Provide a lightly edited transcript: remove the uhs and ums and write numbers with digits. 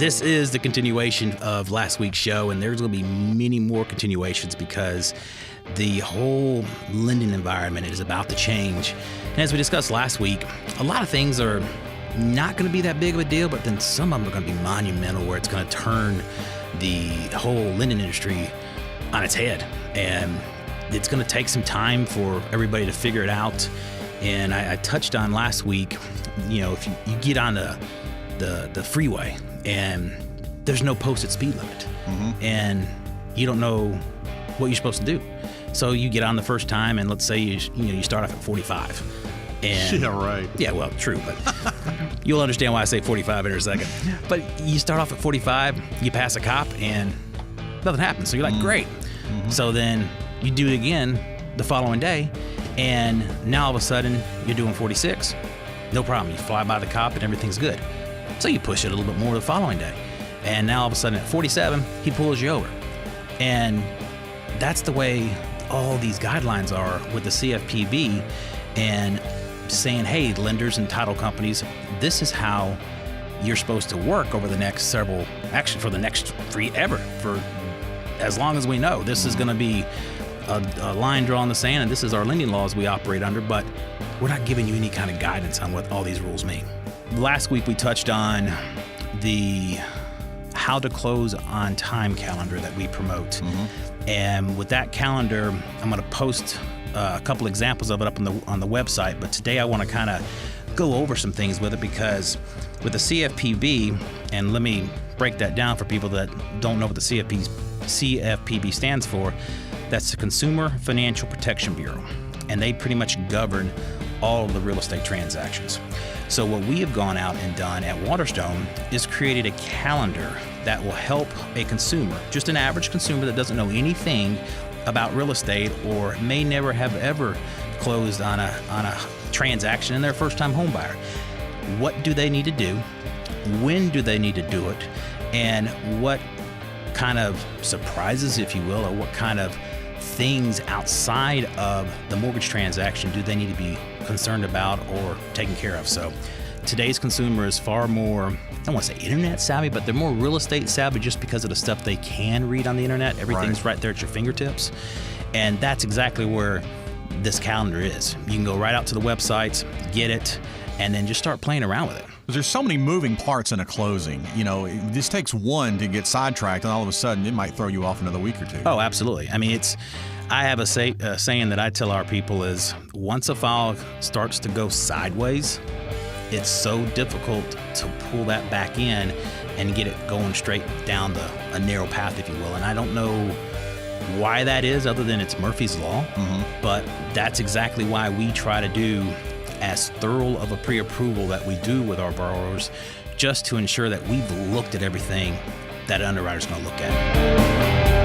This is the continuation of last week's show, and there's going to be many more continuations because the whole lending environment is about to change. And as we discussed last week, a lot of things are not going to be that big of a deal, but then some of them are going to be monumental where it's going to turn the whole lending industry on its head. And it's going to take some time for everybody to figure it out. And I touched on last week, if you get on the freeway and there's no posted speed limit, and you don't know what you're supposed to do. So you get on the first time, and let's say you start off at 45. And yeah, right. Yeah, well, true, but you'll understand why I say 45 in a second. But you start off at 45, you pass a cop, and nothing happens. So you're like, great. So then you do it again the following day, and now all of a sudden you're doing 46. No problem. You fly by the cop, and everything's good. So you push it a little bit more the following day, and now all of a sudden at 47, he pulls you over. And that's the way all these guidelines are with the CFPB, and saying, hey, lenders and title companies, this is how you're supposed to work over the next for as long as we know. This is going to be a line drawn in the sand, and this is our lending laws we operate under, but we're not giving you any kind of guidance on what all these rules mean. Last week we touched on the how to close on time calendar that we promote. And with that calendar, I'm going to post a couple examples of it up on the website, but today I want to kind of go over some things with it, because with the CFPB, and let me break that down for people that don't know what the CFPB stands for, that's the Consumer Financial Protection Bureau, and they pretty much govern all of the real estate transactions. So what we have gone out and done at Waterstone is created a calendar that will help a consumer, just an average consumer that doesn't know anything about real estate or may never have ever closed on a transaction and they're a first-time home buyer. What do they need to do? When do they need to do it? And what kind of surprises, if you will, or what kind of things outside of the mortgage transaction do they need to be concerned about or taken care of? So today's consumer is far more, I don't want to say internet savvy, but they're more real estate savvy just because of the stuff they can read on the internet. Everything's right there at your fingertips. And that's exactly where this calendar is. You can go right out to the websites, get it, and then just start playing around with it. There's so many moving parts in a closing. This takes one to get sidetracked, and all of a sudden it might throw you off another week or two. Oh, absolutely. I mean, I have a saying that I tell our people is, once a file starts to go sideways, it's so difficult to pull that back in and get it going straight down a narrow path, if you will. And I don't know why that is, other than it's Murphy's Law, but that's exactly why we try to do as thorough of a pre-approval that we do with our borrowers, just to ensure that we've looked at everything that an underwriter's going to look at.